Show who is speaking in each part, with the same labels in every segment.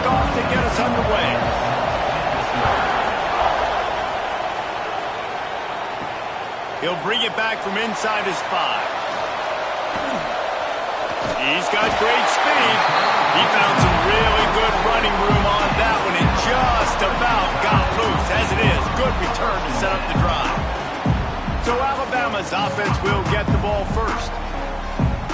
Speaker 1: kickoff to get us underway. He'll bring it back from inside his 5. He's got great speed. He found some really good running room on that one and just about got loose. As it is, good return to set up the drive. So Alabama's offense will get the ball first.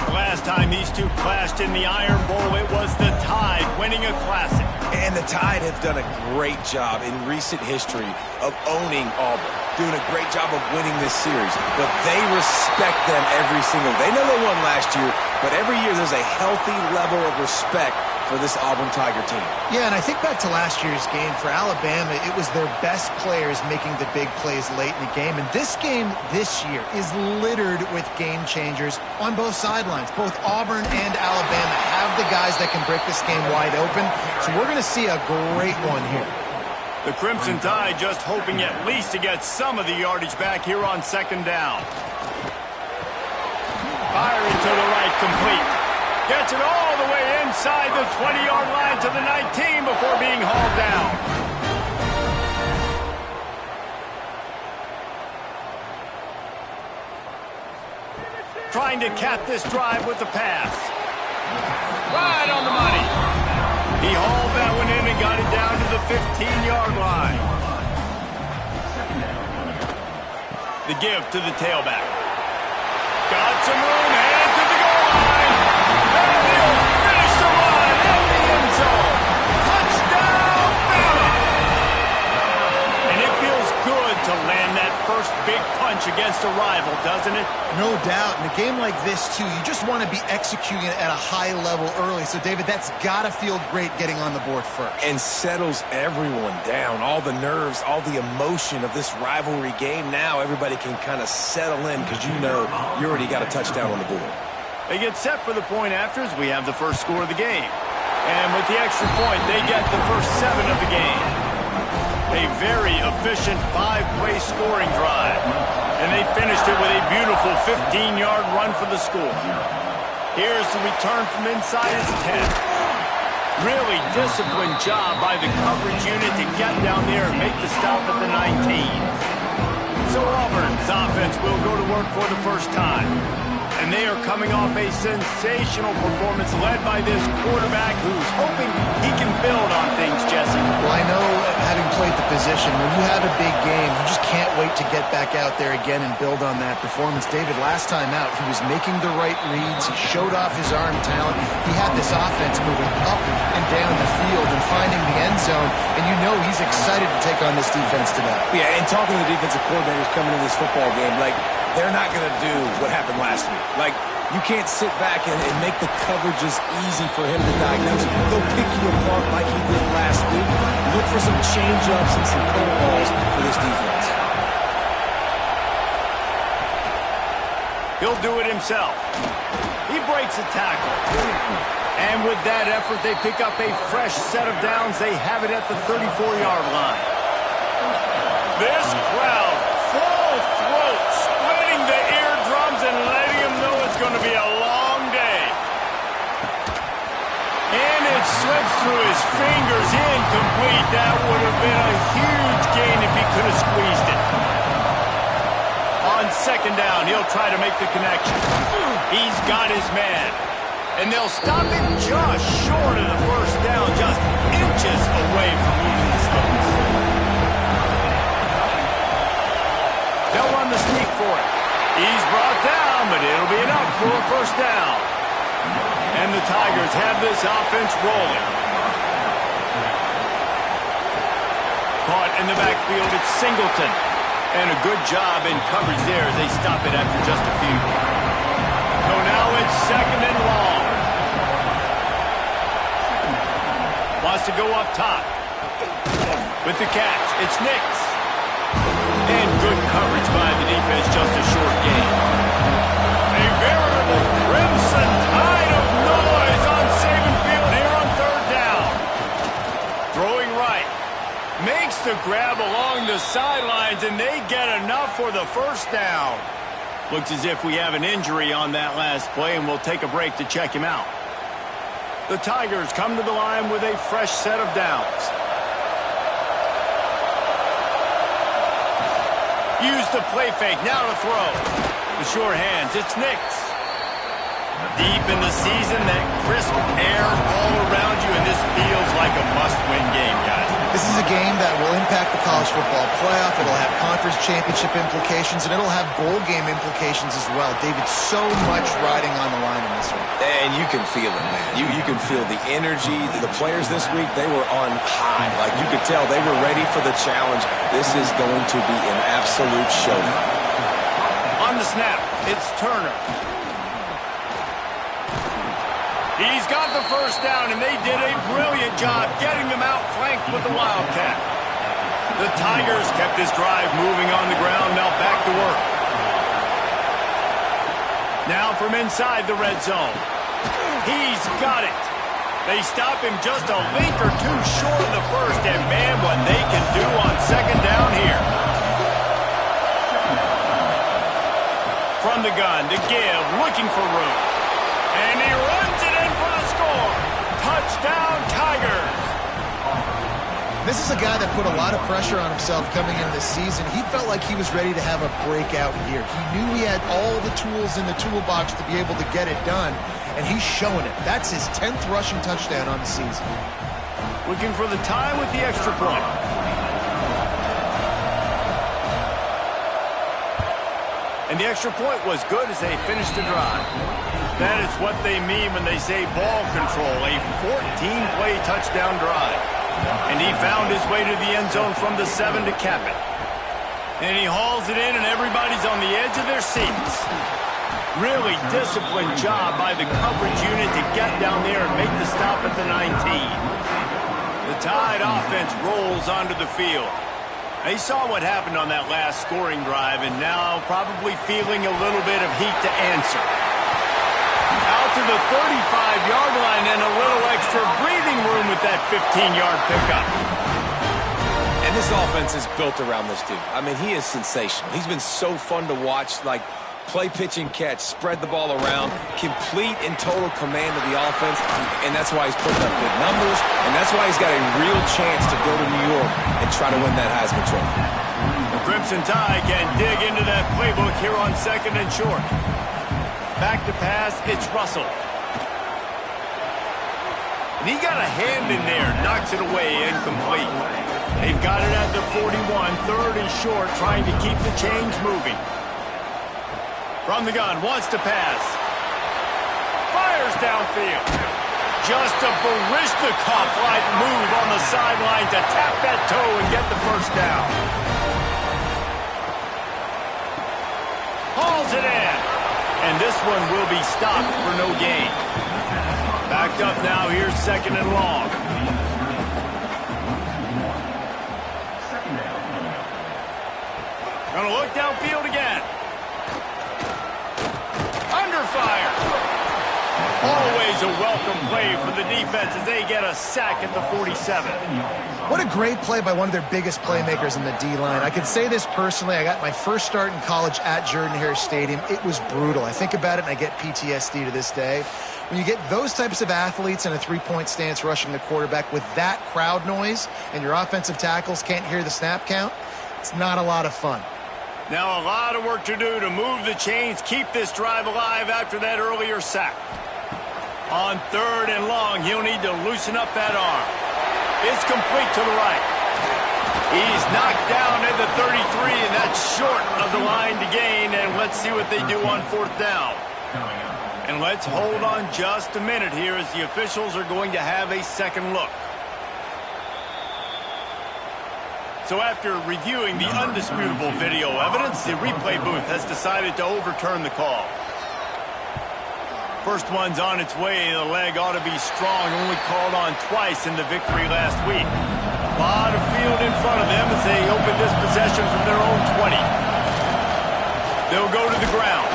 Speaker 1: The last time these two clashed in the Iron Bowl, it was the Tide winning a Classic.
Speaker 2: And the Tide have done a great job in recent history of owning Auburn, doing a great job of winning this series. But they respect them every single. They know they won last year, but every year there's a healthy level of respect for this Auburn Tiger team.
Speaker 3: Yeah, and I think back to last year's game for Alabama, it was their best players making the big plays late in the game. And this game this year is littered with game changers on both sidelines. Both Auburn and Alabama have the guys that can break this game wide open. So we're going to see a great one here.
Speaker 1: The Crimson Tide just hoping at least to get some of the yardage back here on second down. Firing to the right, complete. Gets it all the way inside the 20-yard line to the 19 before being hauled down. Trying to cap this drive with the pass. Right on the money. He hauled that one in and got it down to the 15-yard line. The give to the tailback. Got some room, headed to the goal line. And he'll finish the run in the end zone. Touchdown, Bama! And it feels good to land that first big punch against a rival, doesn't it?
Speaker 3: No doubt. In a game like this, too, you just want to be executing it at a high level early. So, David, that's got to feel great getting on the board first.
Speaker 2: And settles everyone down. All the nerves, all the emotion of this rivalry game. Now everybody can kind of settle in because you know you already got a touchdown on the board.
Speaker 1: They get set for the point afters. We have the first score of the game. And with the extra point, they get the first 7 of the game. A very efficient 5-play scoring drive. And they finished it with a beautiful 15-yard run for the score. Here's the return from inside his 10. Really disciplined job by the coverage unit to get down there and make the stop at the 19. So Auburn's offense will go to work for the first time. And they are coming off a sensational performance led by this quarterback who's hoping he can build on things, Jesse.
Speaker 3: Well, I know, having played the position, when you have a big game, you just can't wait to get back out there again and build on that performance. David, last time out, he was making the right reads. He showed off his arm talent. He had this offense moving up and down the field and finding the end zone. And you know he's excited to take on this defense today.
Speaker 2: Yeah, and talking to the defensive coordinators coming into this football game, like, they're not going to do what happened last week. Like, you can't sit back and make the coverages easy for him to diagnose. They'll pick you apart like he did last week. Look for some change-ups and some curveballs for this defense.
Speaker 1: He'll do it himself. He breaks a tackle. And with that effort, they pick up a fresh set of downs. They have it at the 34-yard line. This crowd, full throat, splitting the eardrums and letting them know it's going to be a long day. And it slips through his fingers, incomplete. That would have been a huge gain if he could have squeezed it. On second down, he'll try to make the connection. He's got his man. And they'll stop him just short of the first down, just inches away from losing the sticks. They'll run the sneak for it. He's brought down, but it'll be enough for a first down. And the Tigers have this offense rolling. Caught in the backfield, it's Singleton. And a good job in coverage there as they stop it after just a few. So now it's second and long. Wants to go up top. With the catch, it's Nix. And good coverage by the defense, just a short gain. A veritable crimson tide of noise on Saban Field here on third down. Throwing right. Makes the grab along the sidelines, and they get enough for the first down. Looks as if we have an injury on that last play, and we'll take a break to check him out. The Tigers come to the line with a fresh set of downs. Use the play fake, now to throw. The sure hands, it's Nix. Deep in the season, that crisp air all around you, and this feels like a must-win game, guys.
Speaker 3: This is a game that will impact the college football playoff. It'll have conference championship implications, and it'll have bowl game implications as well. David, so much riding on the line in this one.
Speaker 2: And you can feel it, man. You can feel the energy. The players this week, they were on high. Like, you could tell they were ready for the challenge. This is going to be an absolute showdown.
Speaker 1: On the snap, it's Turner. He's got the first down, and they did a brilliant job getting them out flanked with the Wildcat. The Tigers kept this drive moving on the ground, now back to work. Now from inside the red zone. He's got it. They stop him just a link or two short of the first, and man, what they can do on second down here. From the gun to give, looking for room. And he runs it in for the score. Touchdown, Tigers.
Speaker 3: This is a guy that put a lot of pressure on himself coming into this season. He felt like he was ready to have a breakout year. He knew he had all the tools in the toolbox to be able to get it done, and he's showing it. That's his 10th rushing touchdown on the season.
Speaker 1: Looking for the tie with the extra point. And the extra point was good as they finished the drive. That is what they mean when they say ball control, a 14-play touchdown drive. And he found his way to the end zone from the 7 to cap it. And he hauls it in, and everybody's on the edge of their seats. Really disciplined job by the coverage unit to get down there and make the stop at the 19. The Tide offense rolls onto the field. They saw what happened on that last scoring drive, and now probably feeling a little bit of heat to answer. Out to the 35-yard line and a little extra breathing room with that 15-yard pickup.
Speaker 2: And this offense is built around this dude. I mean, he is sensational. He's been so fun to watch, like play, pitch, and catch, spread the ball around, complete and total command of the offense, and that's why he's putting up good numbers, and that's why he's got a real chance to go to New York and try to win that Heisman Trophy.
Speaker 1: The Crimson Tide can dig into that playbook here on second and short. Back to pass, it's Russell. And he got a hand in there, knocks it away, incomplete. They've got it at the 41, third and short, trying to keep the chains moving. From the gun, wants to pass. Fires downfield. Just a Barishnikov-like move on the sideline to tap that toe and get the first down. Hauls it in. And this one will be stopped for no gain. Backed up now, here's second and long. Gonna look downfield again. Under fire. Always a welcome play for the defense as they get a sack at the 47.
Speaker 3: What a great play by one of their biggest playmakers in the D-line. I can say this personally. I got my first start in college at Jordan-Hare Stadium. It was brutal. I think about it, and I get PTSD to this day. When you get those types of athletes in a three-point stance rushing the quarterback with that crowd noise and your offensive tackles can't hear the snap count, it's not a lot of fun.
Speaker 1: Now a lot of work to do to move the chains, keep this drive alive after that earlier sack. On third and long, he'll need to loosen up that arm. It's complete to the right. He's knocked down at the 33, and that's short of the line to gain, and let's see what they do on fourth down. And let's hold on just a minute here as the officials are going to have a second look. So after reviewing the undisputable video evidence, the replay booth has decided to overturn the call. First one's on its way. The leg ought to be strong. Only called on twice in the victory last week. A lot of field in front of them as they open this possession from their own 20. They'll go to the ground.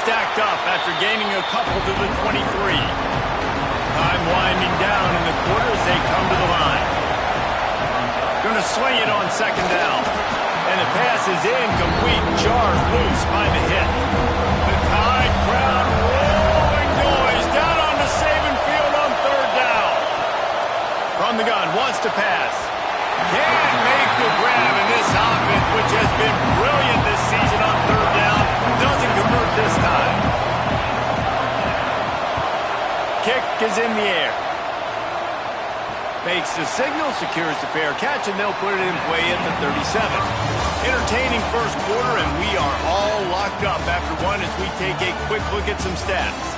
Speaker 1: Stacked up after gaining a couple to the 23. Time winding down in the quarter as they come to the line. Going to swing it on second down. And the pass is incomplete. Jarred loose by the hit. The Tide crowd rolling noise down on the Saban field on third kick is in the air. Makes the signal, secures the fair catch, and they'll put it in play at the 37. Entertaining first quarter, and we are all locked up after one as we take a quick look at some stats.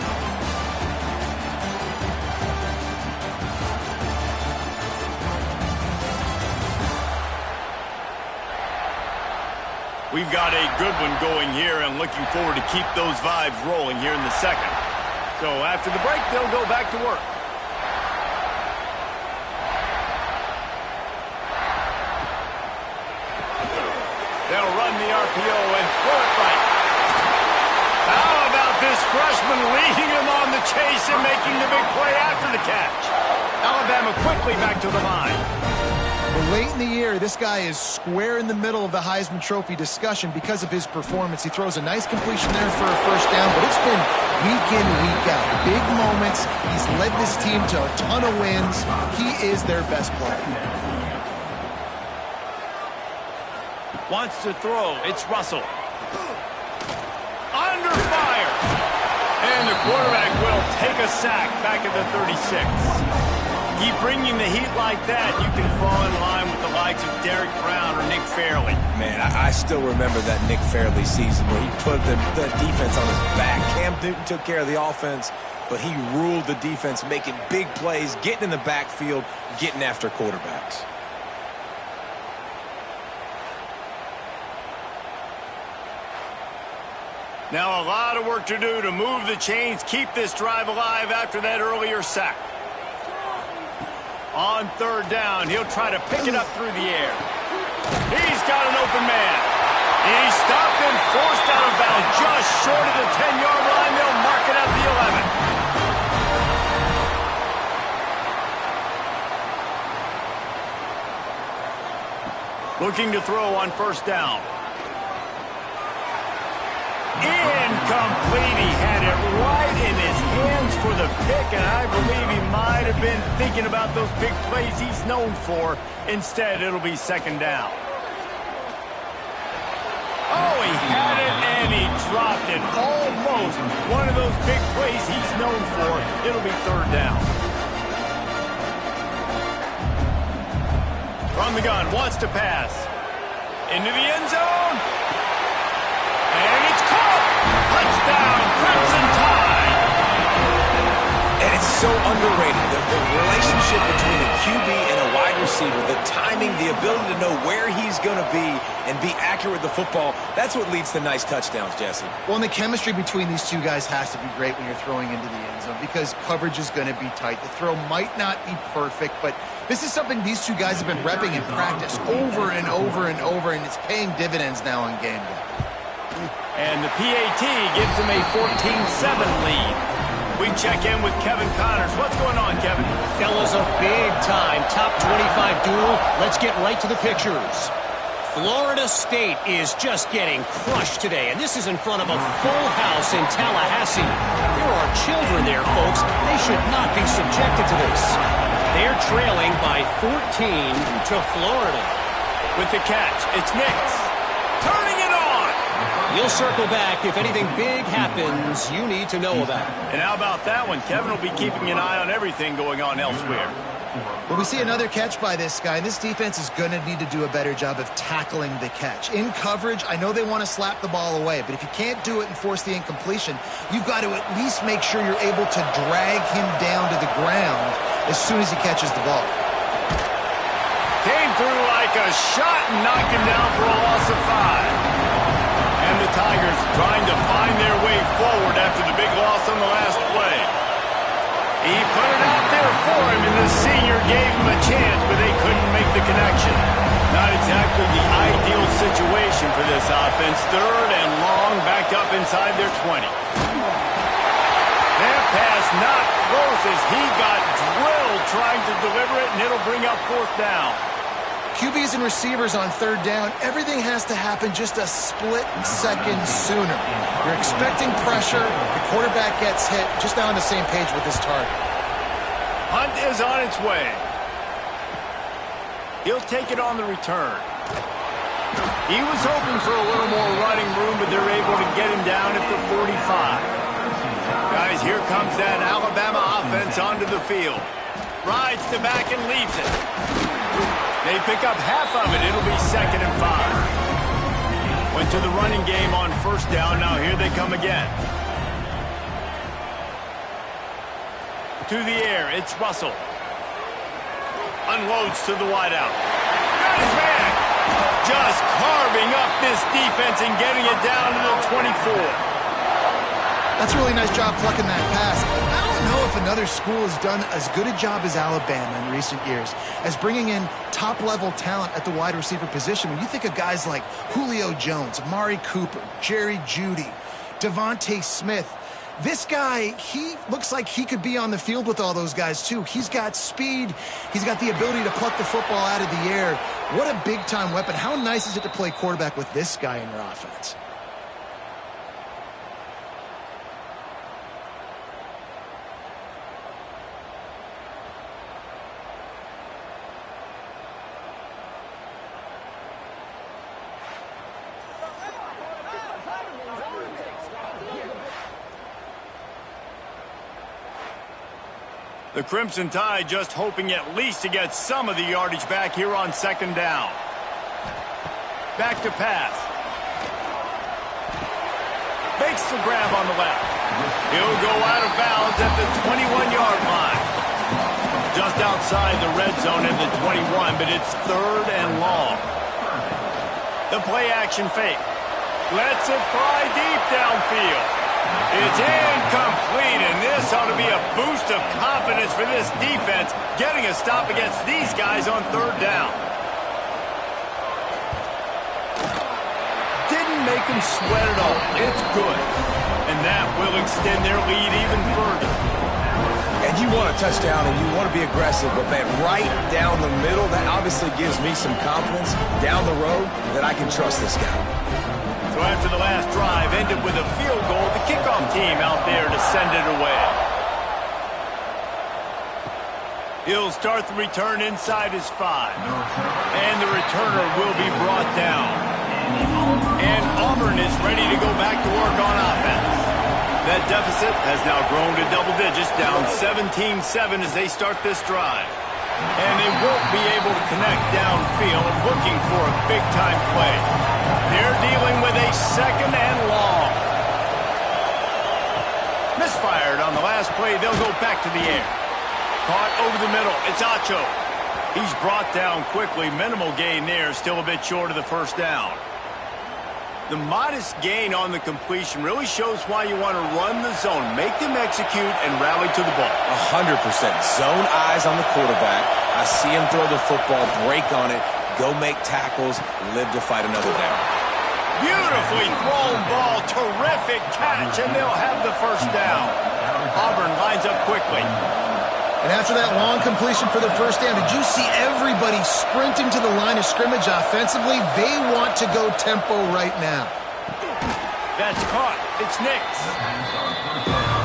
Speaker 1: We've got a good one going here and looking forward to keep those vibes rolling here in the second. So after the break, they'll go back to work. They'll run the RPO and throw it right. How about this freshman leading him on the chase and making the big play after the catch? Alabama quickly back to the line.
Speaker 3: Well, late in the year, this guy is square in the middle of the Heisman Trophy discussion because of his performance. He throws a nice completion there for a first down, but it's been week in, week out. Big moments. He's led this team to a ton of wins. He is their best player.
Speaker 1: Wants to throw. It's Russell. Under fire. And the quarterback will take a sack back at the 36. Keep bringing the heat like that, you can fall in line with the likes of Derek Brown or Nick Fairley.
Speaker 2: Man, I still remember that Nick Fairley season where he put the defense on his back. Cam Newton took care of the offense, but he ruled the defense, making big plays, getting in the backfield, getting after quarterbacks.
Speaker 1: Now a lot of work to do to move the chains, keep this drive alive after that earlier sack. On third down, he'll try to pick it up through the air. He's got an open man. He's stopped and forced out of bounds just short of the 10-yard line. They'll mark it at the 11. Looking to throw on first down. Incomplete. He had it right in his hands for the pick, and I believe he might have been thinking about those big plays he's known for. Instead, it'll be second down. Oh, he had it, and he dropped it. Almost one of those big plays he's known for. It'll be third down. From the gun, wants to pass. Into the end zone. And it's caught. Touchdown, Crimson Tide.
Speaker 2: And it's so underrated, the relationship between a QB and a wide receiver, the timing, the ability to know where he's going to be and be accurate with the football, that's what leads to nice touchdowns, Jesse.
Speaker 3: Well, and the chemistry between these two guys has to be great when you're throwing into the end zone because coverage is going to be tight. The throw might not be perfect, but this is something these two guys have been repping in practice over and over and over, and it's paying dividends now on game day.
Speaker 1: And the PAT gives them a 14-7 lead. We check in with Kevin Connors. What's going on, Kevin?
Speaker 4: Fellas, a big-time top 25 duel. Let's get right to the pictures. Florida State is just getting crushed today, and this is in front of a full house in Tallahassee. There are children there, folks. They should not be subjected to this. They're trailing by 14 to Florida.
Speaker 1: With the catch, it's Nix. Turning it on.
Speaker 4: You'll circle back if anything big happens you need to know about.
Speaker 1: And how about that one? Kevin will be keeping an eye on everything going on elsewhere.
Speaker 3: Well, we see another catch by this guy, and this defense is going to need to do a better job of tackling the catch. In coverage, I know they want to slap the ball away, but if you can't do it and force the incompletion, you've got to at least make sure you're able to drag him down to the ground as soon as he catches the ball.
Speaker 1: Came through like a shot and knocked him down for a loss of 5. And the Tigers trying to find their way forward after the big loss on the last play. He put it out there for him, and the senior gave him a chance, but they couldn't make the connection. Not exactly the ideal situation for this offense. Third and long, backed up inside their 20. That pass not close as he got drilled trying to deliver it, and it'll bring up fourth down.
Speaker 3: QBs and receivers on third down, everything has to happen just a split second sooner. You're expecting pressure, the quarterback gets hit, just now on the same page with his target.
Speaker 1: Hunt is on its way. He'll take it on the return. He was hoping for a little more running room, but they're able to get him down at the 45. guys. Here comes that Alabama offense onto the field. Rides to back and leaves it. They pick up half of it. It'll be 2nd and 5. Went to the running game on first down. Now here they come again. To the air, it's Russell. Unloads to the wideout. Got his man. Just carving up this defense and getting it down to the 24.
Speaker 3: That's a really nice job plucking that pass. I don't know if another school has done as good a job as Alabama in recent years as bringing in top-level talent at the wide receiver position. When you think of guys like Julio Jones, Amari Cooper, Jerry Jeudy, Devontae Smith, this guy, he looks like he could be on the field with all those guys, too. He's got speed. He's got the ability to pluck the football out of the air. What a big-time weapon. How nice is it to play quarterback with this guy in your offense?
Speaker 1: The Crimson Tide just hoping at least to get some of the yardage back here on 2nd down. Back to pass. Makes the grab on the left. He'll go out of bounds at the 21-yard line. Just outside the red zone at the 21, but it's 3rd and long. The play action fake. Lets it fly deep downfield. It's incomplete, and this ought to be a boost of confidence for this defense, getting a stop against these guys on 3rd down. Didn't make them sweat at all. It's good. And that will extend their lead even further.
Speaker 2: And you want a touchdown, and you want to be aggressive, but man, right down the middle, that obviously gives me some confidence down the road that I can trust this guy.
Speaker 1: So after the last drive ended with a field goal, the kickoff team out there to send it away. He'll start the return inside his 5. And the returner will be brought down. And Auburn is ready to go back to work on offense. That deficit has now grown to double digits, down 17-7 as they start this drive. And they won't be able to connect downfield, looking for a big-time play. They're dealing with a 2nd and long. Misfired on the last play. They'll go back to the air. Caught over the middle. It's Acho. He's brought down quickly. Minimal gain there. Still a bit short of the 1st down. The modest gain on the completion really shows why you want to run the zone. Make them execute and rally to the ball.
Speaker 2: 100%. Zone eyes on the quarterback. I see him throw the football, break on it, go make tackles, live to fight another down.
Speaker 1: Beautifully thrown ball. Terrific catch, and they'll have the 1st down. Auburn lines up quickly.
Speaker 3: And after that long completion for the 1st down, did you see everybody sprinting to the line of scrimmage offensively? They want to go tempo right now.
Speaker 1: That's caught. It's Nix.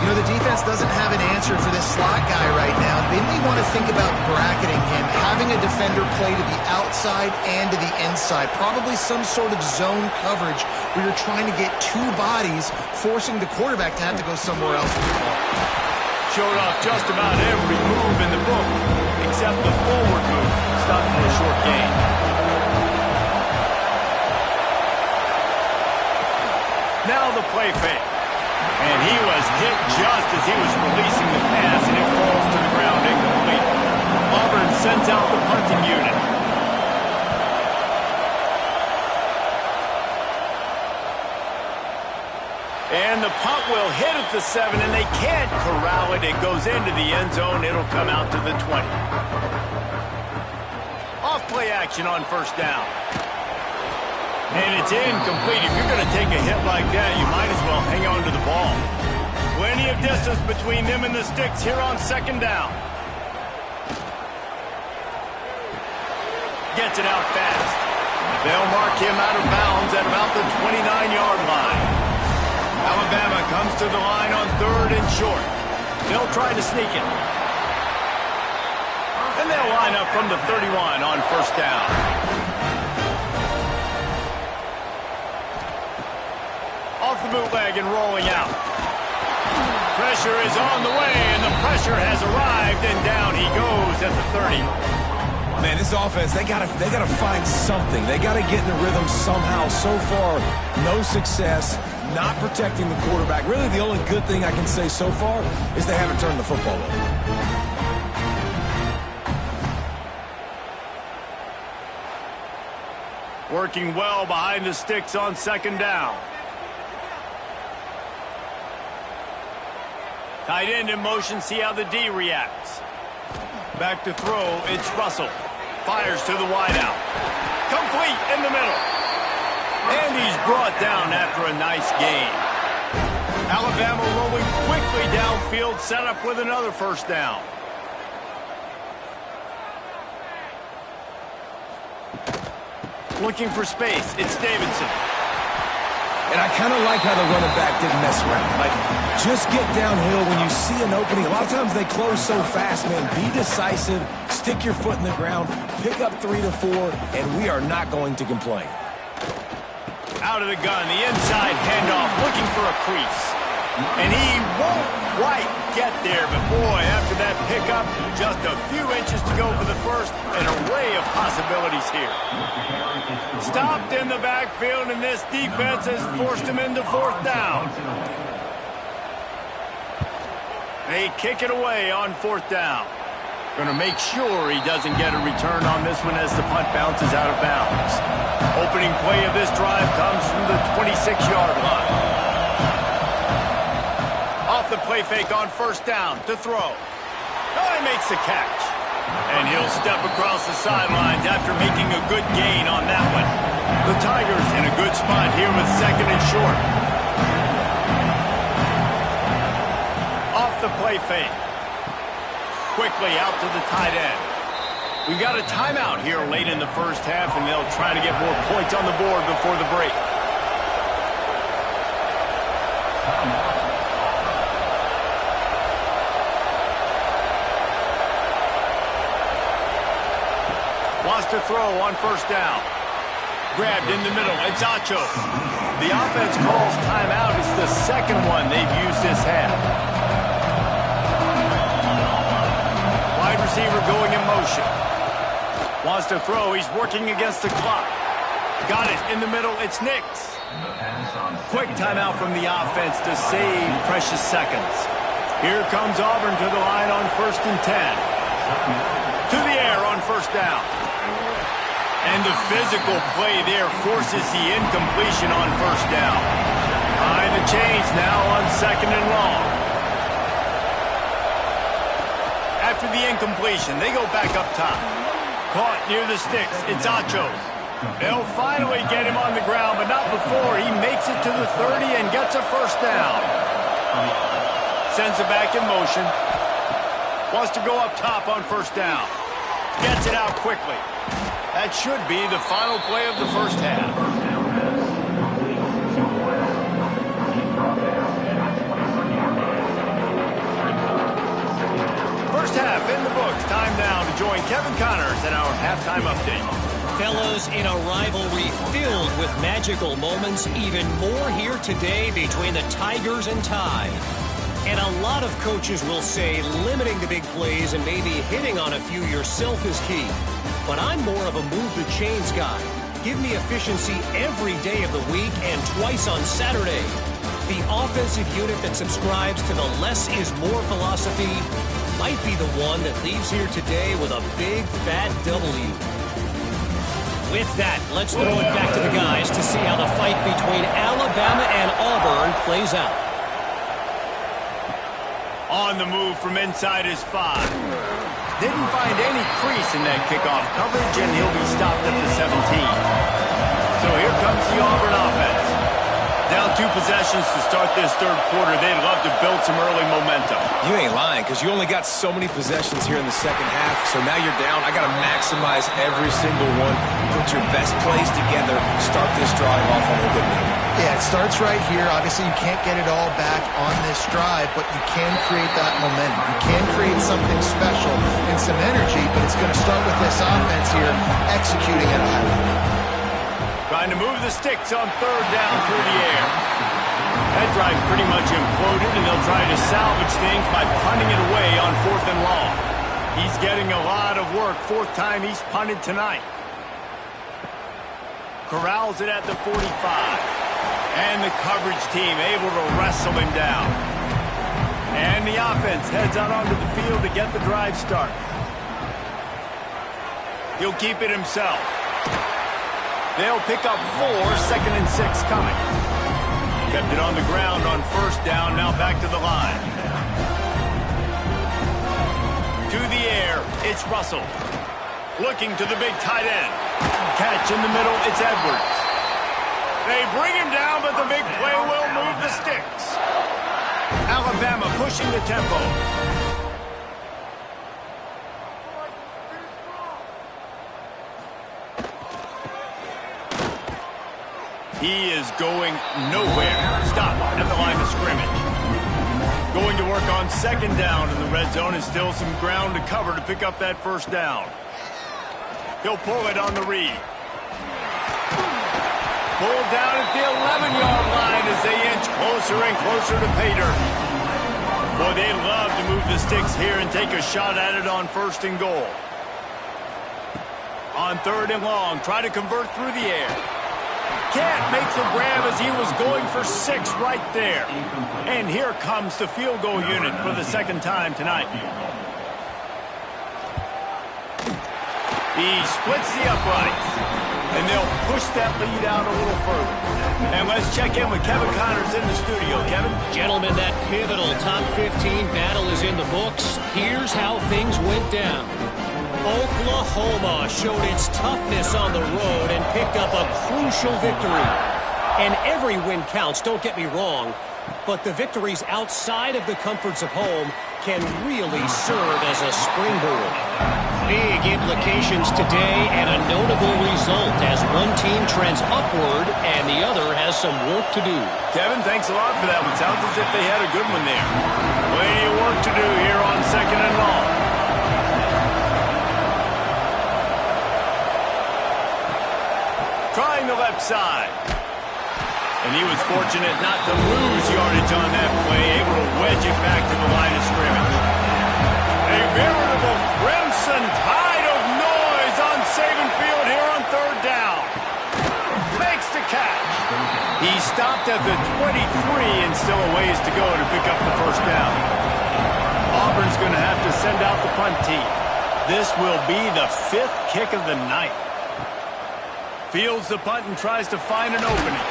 Speaker 3: You know, the defense doesn't have an answer for this slot guy right now. They may want to think about bracketing him, having a defender play to the outside and to the inside. Probably some sort of zone coverage where you're trying to get 2 bodies, forcing the quarterback to have to go somewhere else.
Speaker 1: Showed off just about every move in the book, except the forward move. Stopped for a short gain. Now the play fake. And he was hit just as he was releasing the pass, and it falls to the ground incomplete. Auburn sends out the punting unit. And the punt will hit at the 7, and they can't corral it. It goes into the end zone. It'll come out to the 20. Off play action on 1st down. And it's incomplete. If you're going to take a hit like that, you might as well hang on to the ball. Plenty of distance between them and the sticks here on 2nd down. Gets it out fast. They'll mark him out of bounds at about the 29-yard line. Alabama comes to the line on 3rd and short. They'll try to sneak it. And they'll line up from the 31 on 1st down. Off the bootleg and rolling out. Pressure is on the way, and the pressure has arrived, and down he goes at the 30.
Speaker 2: Man, this offense, they gotta find something. They gotta get in the rhythm somehow. So far, no success, not protecting the quarterback. Really, the only good thing I can say so far is they haven't turned the football over.
Speaker 1: Working well behind the sticks on second down. Tight end in motion, see how the D reacts. Back to throw, it's Russell. Fires to the wideout. Complete in the middle. And he's brought down after a nice gain. Alabama rolling quickly downfield, set up with another first down. Looking for space, it's Davidson.
Speaker 2: And I kind of like how the running back didn't mess around. Like, just get downhill when you see an opening. A lot of times they close so fast, man. Be decisive, stick your foot in the ground, pick up 3 to 4, and we are not going to complain.
Speaker 1: Out of the gun, the inside handoff, looking for a crease. And he won't quite get there, but boy, after that pickup, just a few inches to go for the first, an array of possibilities here. Stopped in the backfield, and this defense has forced him into fourth down. They kick it away on fourth down. Going to make sure he doesn't get a return on this one as the punt bounces out of bounds. Opening play of this drive comes from the 26-yard line. Off the play fake on first down to throw. Oh, he makes the catch. And he'll step across the sidelines after making a good gain on that one. The Tigers in a good spot here with second and short. Off the play fake. Quickly out to the tight end. We've got a timeout here late in the first half, and they'll try to get more points on the board before the break. Wants to throw on first down. Grabbed in the middle. It's Acho. The offense calls timeout. It's the second one they've used this half. Wide receiver going in motion. Wants to throw. He's working against the clock. Got it in the middle. It's Nix. Quick timeout from the offense to save precious seconds. Here comes Auburn to the line on 1st and 10. To the air on first down. And the physical play there forces the incompletion on first down. Behind the chains now on second and long. After the incompletion, they go back up top. Caught near the sticks. It's Acho. They'll finally get him on the ground, but not before he makes it to the 30 and gets a first down. Sends it back in motion. Wants to go up top on first down. Gets it out quickly. That should be the final play of the first half. First half in the books. Time now to join Kevin Connors in our halftime update.
Speaker 4: Fellas, in a rivalry filled with magical moments, even more here today between the Tigers and Tide. And a lot of coaches will say limiting the big plays and maybe hitting on a few yourself is key. But I'm more of a move-the-chains guy. Give me efficiency every day of the week and twice on Saturday. The offensive unit that subscribes to the less is more philosophy might be the one that leaves here today with a big, fat W. With that, let's throw it back to the guys to see how the fight between Alabama and Auburn plays out.
Speaker 1: On the move from inside his 5. Didn't find any crease in that kickoff coverage, and he'll be stopped at the 17. So here comes the Auburn offense. Down 2 possessions to start this third quarter. They'd love to build some early momentum.
Speaker 2: You ain't lying, because you only got so many possessions here in the second half, so now you're down. I got to maximize every single one. Put your best plays together. Start this drive off on a good note.
Speaker 3: Yeah, it starts right here. Obviously, you can't get it all back on this drive, but you can create that momentum. You can create something special and some energy, but it's going to start with this offense here executing at a high level.
Speaker 1: Trying to move the sticks on third down through the air. That drive pretty much imploded, and they'll try to salvage things by punting it away on 4th and long. He's getting a lot of work. 4th time he's punted tonight. Corrals it at the 45. And the coverage team able to wrestle him down. And the offense heads out onto the field to get the drive started. He'll keep it himself. They'll pick up 4, 2nd and 6 coming. Kept it on the ground on 1st down, now back to the line. To the air, it's Russell. Looking to the big tight end. Catch in the middle, it's Edwards. They bring him down, but the big play will move the sticks. Alabama pushing the tempo. He is going nowhere. Stop at the line of scrimmage. Going to work on 2nd down in the red zone, and still some ground to cover to pick up that 1st down. He'll pull it on the read. Pulled down at the 11-yard line as they inch closer and closer to pay dirt. Boy, they love to move the sticks here and take a shot at it on 1st and goal. On 3rd and long, try to convert through the air. Can't make the grab as he was going for 6 right there. And here comes the field goal unit for the 2nd time tonight. He splits the uprights, and they'll push that lead out a little further. And let's check in with Kevin Connors in the studio. Kevin?
Speaker 4: Gentlemen, that pivotal top 15 battle is in the books. Here's how things went down. Oklahoma showed its toughness on the road and picked up a crucial victory. And every win counts, don't get me wrong, but the victories outside of the comforts of home can really serve as a springboard. Big implications today and a notable result as one team trends upward and the other has some work to do.
Speaker 1: Kevin, thanks a lot for that one. Sounds as if they had a good one there. Plenty of work to do here on 2nd and long. Trying the left side. And he was fortunate not to lose yardage on that play, able to wedge it back to the line of scrimmage. A veritable crimson tide of noise on Saban Field here on 3rd down. Makes the catch. He stopped at the 23 and still a ways to go to pick up the 1st down. Auburn's going to have to send out the punt team. This will be the 5th kick of the night. Fields the punt and tries to find an opening.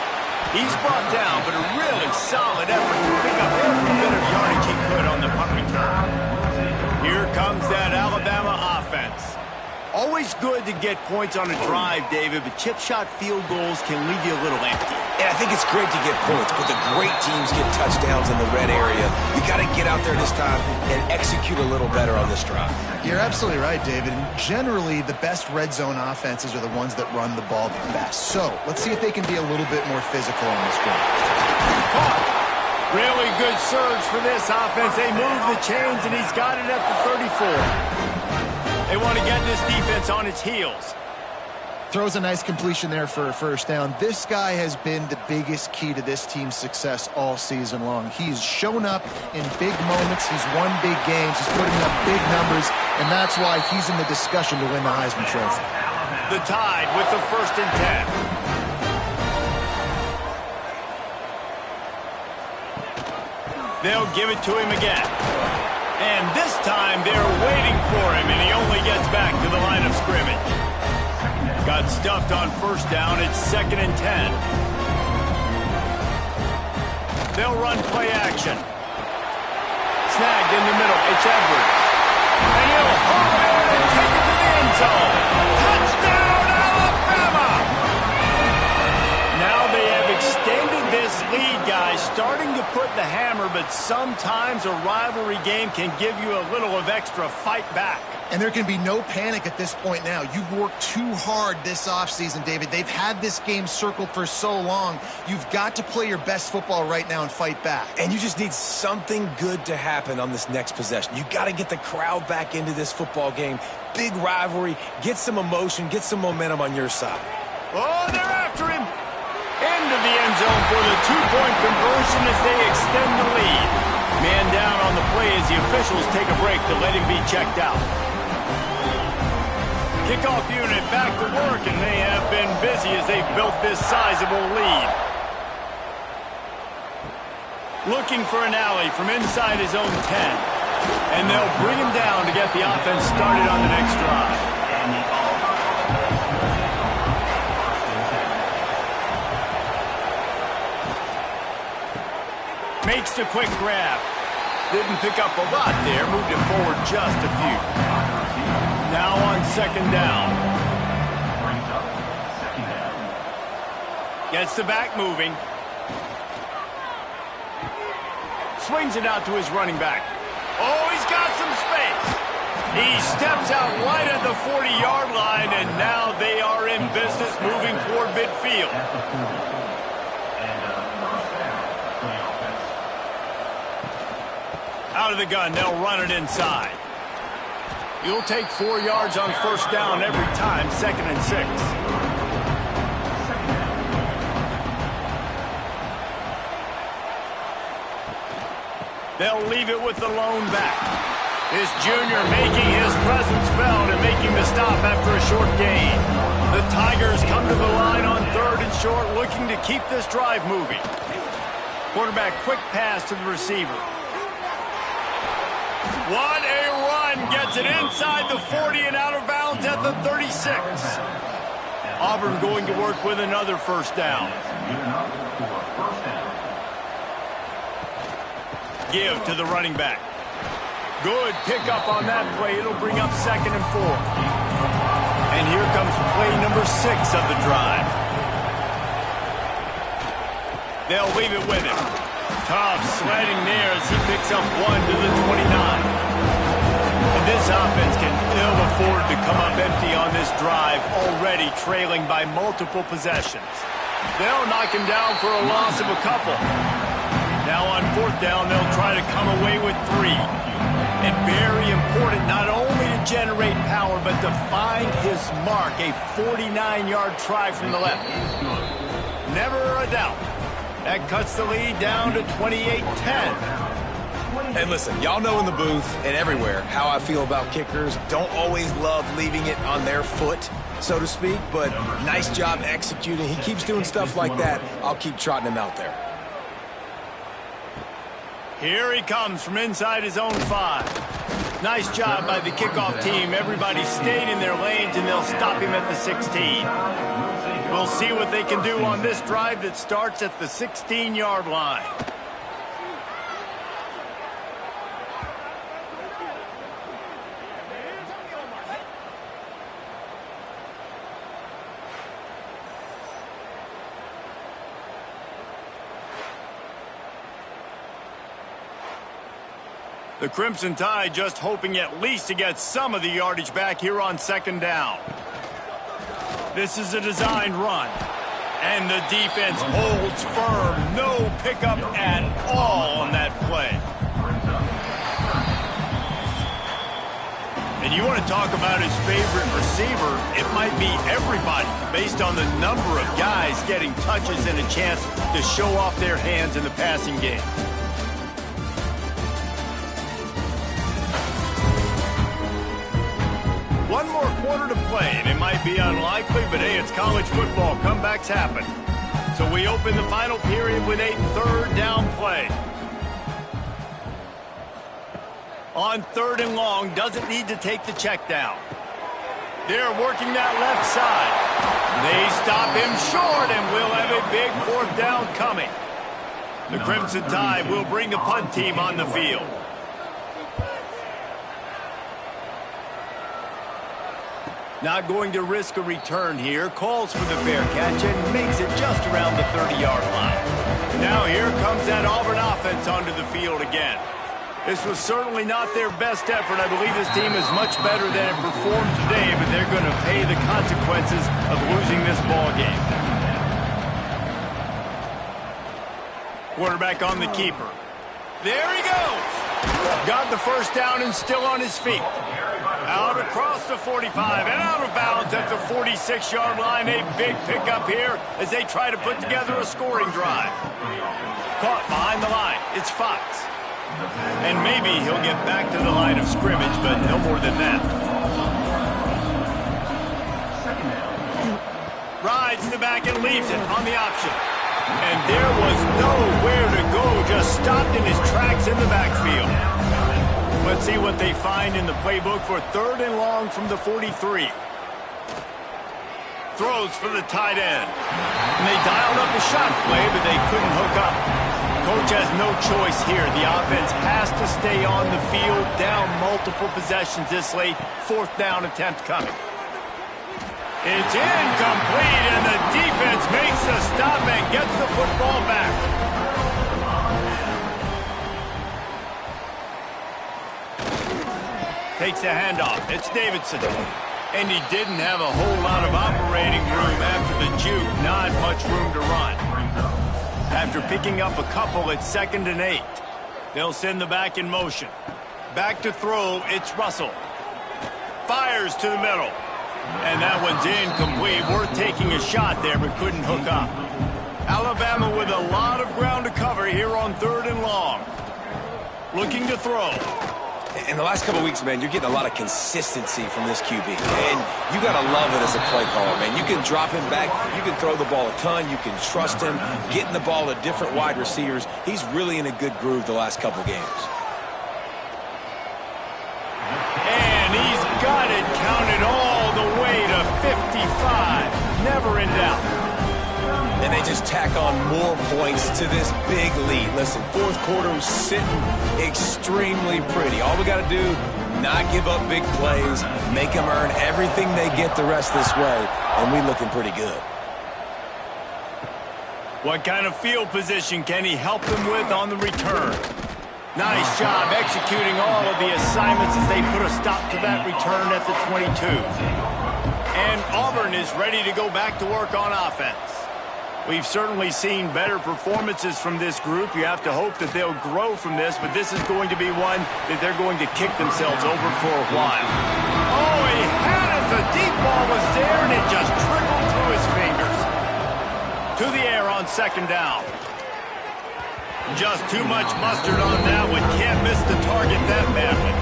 Speaker 1: He's brought down, but a really solid effort to pick up every bit of yardage he could on the punt return. Here comes that Alabama offense. Always good to get points on a drive, David, but chip shot field goals can leave you a little empty.
Speaker 2: And I think it's great to get points, but the great teams get touchdowns in the red area. You got to get out there this time and execute a little better on this drive.
Speaker 3: You're absolutely right, David. And generally, the best red zone offenses are the ones that run the ball the best. So let's see if they can be a little bit more physical on this drive.
Speaker 1: Really good surge for this offense. They move the chains, and he's got it at the 34. They want to get this defense on its heels.
Speaker 3: Throws a nice completion there for a 1st down. This guy has been the biggest key to this team's success all season long. He's shown up in big moments. He's won big games. He's putting up big numbers, and that's why he's in the discussion to win the Heisman Trophy.
Speaker 1: The Tide with the 1st and 10. They'll give it to him again. And this time they're waiting for him, and he only gets back to the line of scrimmage. Got stuffed on 1st down. It's 2nd and 10. They'll run play action. Snagged in the middle. It's Edwards. And he'll hold it and take it to the end zone. Touchdown, Alabama! Now they have extended this lead, guys, starting to put the hammer, but sometimes a rivalry game can give you a little of extra fight back.
Speaker 3: And there can be no panic at this point now. You've worked too hard this offseason, David. They've had this game circled for so long. You've got to play your best football right now and fight back.
Speaker 2: And you just need something good to happen on this next possession. You got to get the crowd back into this football game. Big rivalry. Get some emotion. Get some momentum on your side.
Speaker 1: Oh, they're after him. And into the end zone for the two-point conversion as they extend the lead. Man down on the play as the officials take a break to let him be checked out. Kickoff unit back to work, and they have been busy as they've built this sizable lead. Looking for an alley from inside his own 10. And they'll bring him down to get the offense started on the next drive. Makes the quick grab. Didn't pick up a lot there. Moved it forward just a few. Now on second down. Gets the back moving. Swings it out to his running back. Oh, he's got some space. He steps out right at the 40-yard line, and now they are in business moving toward midfield. Out of the gun, they'll run it inside. You'll take 4 yards on first down every time, 2nd and 6. They'll leave it with the lone back. This junior making his presence felt and making the stop after a short gain. The Tigers come to the line on 3rd and short, looking to keep this drive moving. Quarterback quick pass to the receiver. What a run! Gets it inside the 40 and out of bounds at the 36. Auburn going to work with another first down. Give to the running back. Good pickup on that play. It'll bring up 2nd and 4. And here comes play number 6 of the drive. They'll leave it with him. Tough sledding there as he picks up 1 to the 29. And this offense can ill afford to come up empty on this drive, already trailing by multiple possessions. They'll knock him down for a loss of a couple. Now on 4th down, they'll try to come away with 3. And very important not only to generate power, but to find his mark, a 49-yard try from the left. Never a doubt. That cuts the lead down to 28-10.
Speaker 2: And listen, y'all know in the booth and everywhere how I feel about kickers. Don't always love leaving it on their foot, so to speak, but nice job executing. He keeps doing stuff like that. I'll keep trotting him out there.
Speaker 1: Here he comes from inside his own 5. Nice job by the kickoff team. Everybody stayed in their lanes, and they'll stop him at the 16. We'll see what they can do on this drive that starts at the 16-yard line. The Crimson Tide just hoping at least to get some of the yardage back here on 2nd down. This is a designed run. And the defense holds firm. No pickup at all on that play. And you want to talk about his favorite receiver, it might be everybody based on the number of guys getting touches and a chance to show off their hands in the passing game. One more quarter to play, and it might be unlikely, but hey, it's college football. Comebacks happen. So we open the final period with a 3rd down play. On 3rd and long, doesn't need to take the check down. They're working that left side. They stop him short, and we'll have a big 4th down coming. The Crimson Tide will bring the punt team on the field. Not going to risk a return here. Calls for the fair catch and makes it just around the 30-yard line. Now here comes that Auburn offense onto the field again. This was certainly not their best effort. I believe this team is much better than it performed today, but they're going to pay the consequences of losing this ball game. Quarterback on the keeper. There he goes. Got the first down and still on his feet. Out across the 45 and out of bounds at the 46-yard line. A big pickup here as they try to put together a scoring drive. Caught behind the line. It's Fox. And maybe he'll get back to the line of scrimmage, but no more than that. Rides the back and leaves it on the option. And there was nowhere to go, just stopped in his tracks in the backfield. Let's see what they find in the playbook for 3rd and long from the 43. Throws for the tight end. And they dialed up a shot play, but they couldn't hook up. Coach has no choice here. The offense has to stay on the field, down multiple possessions this late. 4th down attempt coming. It's incomplete, and the defense makes the stop and gets the football back. Takes the handoff. It's Davidson. And he didn't have a whole lot of operating room after the juke. Not much room to run. After picking up a couple, it's 2nd and 8. They'll send the back in motion. Back to throw, it's Russell. Fires to the middle. And that one's incomplete. Worth taking a shot there, but couldn't hook up. Alabama with a lot of ground to cover here on 3rd and long. Looking to throw.
Speaker 2: In the last couple of weeks, man, you're getting a lot of consistency from this QB. And you got to love it as a play caller, man. You can drop him back. You can throw the ball a ton. You can trust him. Getting the ball to different wide receivers. He's really in a good groove the last couple games.
Speaker 1: And he's got it counted all the way to 55. Never in doubt.
Speaker 2: And they just tack on more points to this big lead. Listen, 4th quarter was sitting extremely pretty. All we got to do, not give up big plays, make them earn everything they get the rest this way, and we looking pretty good.
Speaker 1: What kind of field position can he help them with on the return? Nice job executing all of the assignments as they put a stop to that return at the 22. And Auburn is ready to go back to work on offense. We've certainly seen better performances from this group. You have to hope that they'll grow from this, but this is going to be one that they're going to kick themselves over for a while. Oh, he had it. The deep ball was there, and it just trickled through his fingers. To the air on 2nd down. Just too much mustard on that one. Can't miss the target that badly.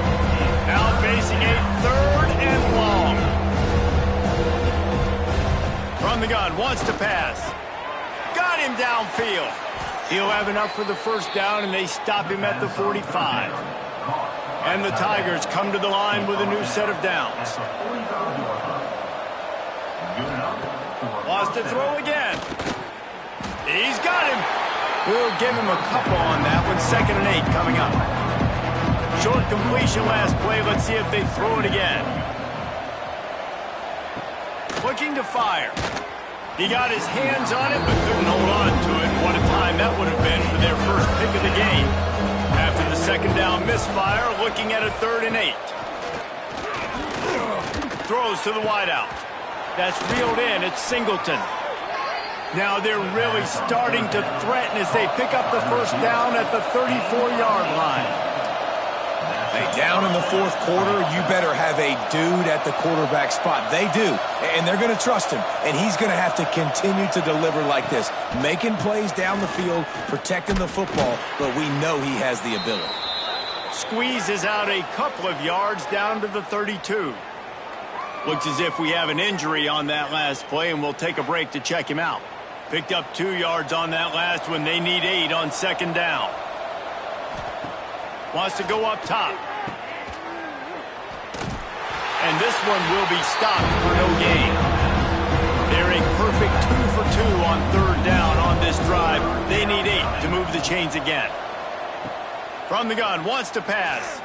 Speaker 1: Now facing a 3rd and long. From the gun, wants to pass. Got him downfield. He'll have enough for the first down, and they stop him at the 45. And the Tigers come to the line with a new set of downs. Wants to throw again. He's got him. We'll give him a couple on that one. 2nd and 8 coming up. Short completion last play. Let's see if they throw it again. Looking to fire. He got his hands on it, but couldn't hold on to it. What a time that would have been for their first pick of the game. After the 2nd down misfire, looking at a 3rd and 8. Throws to the wideout. That's reeled in. It's Singleton. Now they're really starting to threaten as they pick up the first down at the 34-yard line.
Speaker 2: Hey, down in the 4th quarter, you better have a dude at the quarterback spot. They do, and they're going to trust him, and he's going to have to continue to deliver like this, making plays down the field, protecting the football, but we know he has the ability.
Speaker 1: Squeezes out a couple of yards down to the 32. Looks as if we have an injury on that last play, and we'll take a break to check him out. Picked up 2 yards on that last one. They need 8 on 2nd down. Wants to go up top. And this one will be stopped for no gain. They're a perfect 2 for 2 on 3rd down on this drive. They need 8 to move the chains again. From the gun, wants to pass.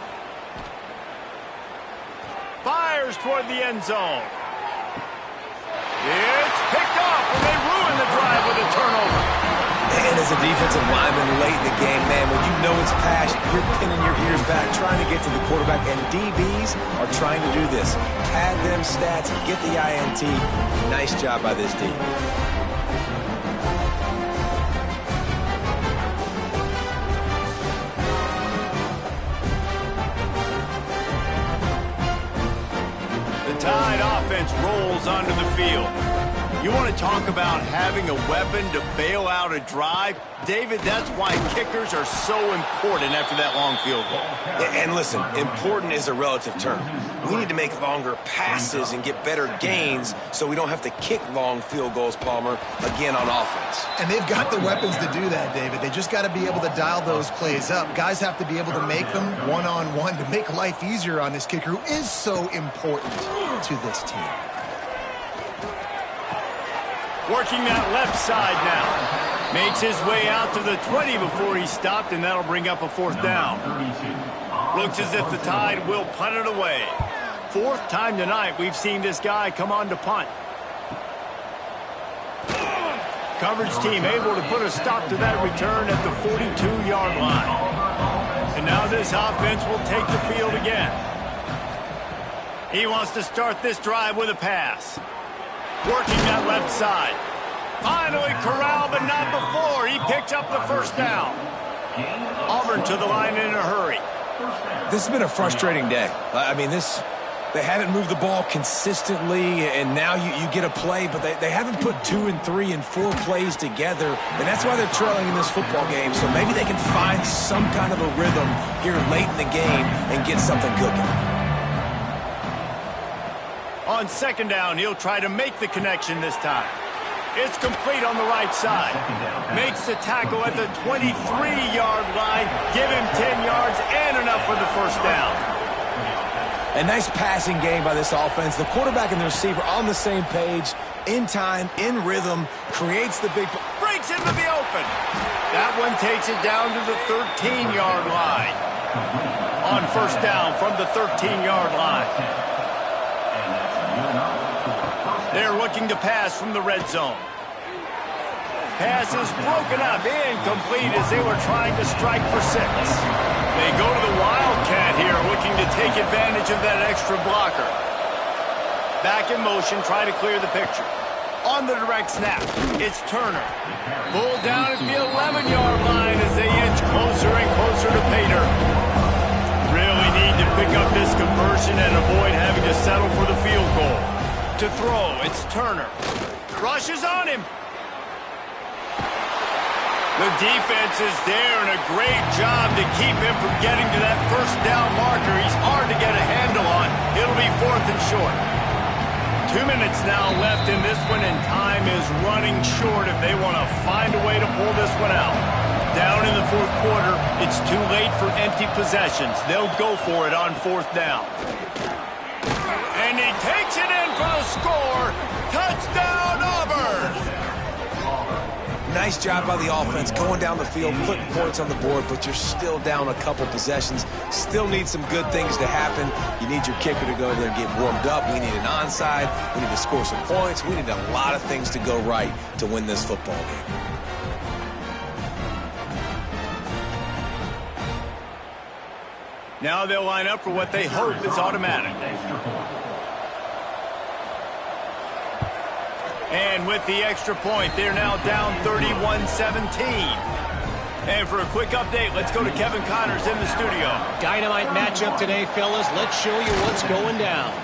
Speaker 1: Fires toward the end zone. It's picked off, and they ruin the drive with a turnover.
Speaker 2: And as a defensive lineman late in the game, man, when you know it's pass, you're pinning your ears back, trying to get to the quarterback, and DBs are trying to do this. Pad them stats, get the INT. Nice job by this team.
Speaker 1: Tide offense rolls onto the field. You want to talk about having a weapon to bail out a drive? David, that's why kickers are so important after that long field goal.
Speaker 2: And listen, important is a relative term. We need to make longer passes and get better gains so we don't have to kick long field goals, Palmer, again on offense.
Speaker 3: And they've got the weapons to do that, David. They just got to be able to dial those plays up. Guys have to be able to make them one-on-one to make life easier on this kicker who is so important to this team.
Speaker 1: Working that left side now. Makes his way out to the 20 before he stopped, and that'll bring up a 4th down. Looks as if the Tide will punt it away. 4th time tonight we've seen this guy come on to punt. Coverage team able to put a stop to that return at the 42-yard line. And now this offense will take the field again. He wants to start this drive with a pass. Working that left side. Finally corralled, but not before. He picks up the 1st down. Auburn to the line in a hurry.
Speaker 2: This has been a frustrating day. I mean, they haven't moved the ball consistently, and now you get a play, but they haven't put 2 and 3 and 4 plays together, and that's why they're trailing in this football game. So maybe they can find some kind of a rhythm here late in the game and get something cooking.
Speaker 1: On 2nd down, he'll try to make the connection this time. It's complete on the right side. Makes the tackle at the 23-yard line. Give him 10 yards and enough for the 1st down.
Speaker 2: A nice passing game by this offense. The quarterback and the receiver on the same page, in time, in rhythm, creates the big...
Speaker 1: Breaks into the open. That one takes it down to the 13-yard line. On 1st down from the 13-yard line. They're looking to pass from the red zone. Pass is broken up, incomplete as they were trying to strike for 6. They go to the Wildcat here, looking to take advantage of that extra blocker. Back in motion, try to clear the picture. On the direct snap, it's Turner. Pulled down at the 11-yard line as they inch closer and closer to Pater. Really need to pick up this conversion and avoid having to settle for the field goal. To throw, it's Turner. Rushes on him. The defense is there, and a great job to keep him from getting to that 1st down marker. He's hard to get a handle on. It'll be 4th and short. 2 minutes now left in this one, and time is running short if they want to find a way to pull this one out. Down in the 4th quarter, it's too late for empty possessions. They'll go for it on 4th down. And he takes it in for the score. Touchdown, Auburn!
Speaker 2: Nice job by the offense going down the field, putting points on the board, but you're still down a couple possessions. Still need some good things to happen. You need your kicker to go there and get warmed up. We need an onside. We need to score some points. We need a lot of things to go right to win this football game.
Speaker 1: Now they'll line up for what they hope is automatic. And with the extra point, they're now down 31-17. And for a quick update, let's go to Kevin Connors in the studio.
Speaker 4: Dynamite matchup today, fellas. Let's show you what's going down.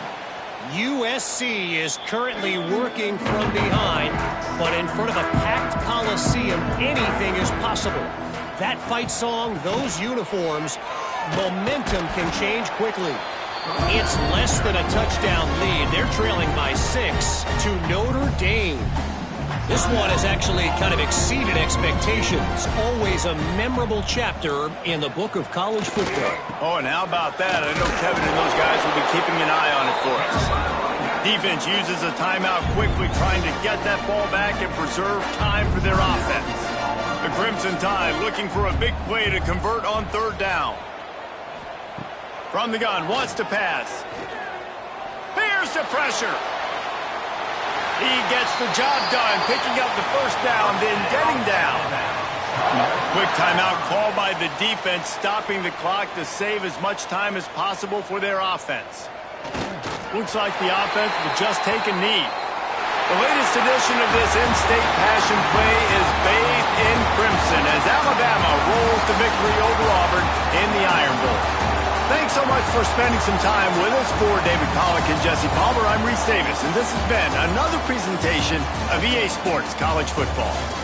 Speaker 4: USC is currently working from behind, but in front of a packed Coliseum, anything is possible. That fight song, those uniforms, momentum can change quickly. It's less than a touchdown lead. They're trailing by 6 to Notre Dame. This one has actually kind of exceeded expectations. Always a memorable chapter in the book of college football.
Speaker 1: Oh, and how about that? I know Kevin and those guys will be keeping an eye on it for us. Defense uses a timeout quickly, trying to get that ball back and preserve time for their offense. The Crimson Tide looking for a big play to convert on 3rd down. From the gun, wants to pass. Here's the pressure. He gets the job done, picking up the 1st down, then getting down. Quick timeout call by the defense, stopping the clock to save as much time as possible for their offense. Looks like the offense will just take a knee. The latest edition of this in-state passion play is bathed in crimson as Alabama rolls to victory over Auburn in the Iron Bowl. Thanks so much for spending some time with us. For David Pollack and Jesse Palmer, I'm Reese Davis, and this has been another presentation of EA Sports College Football.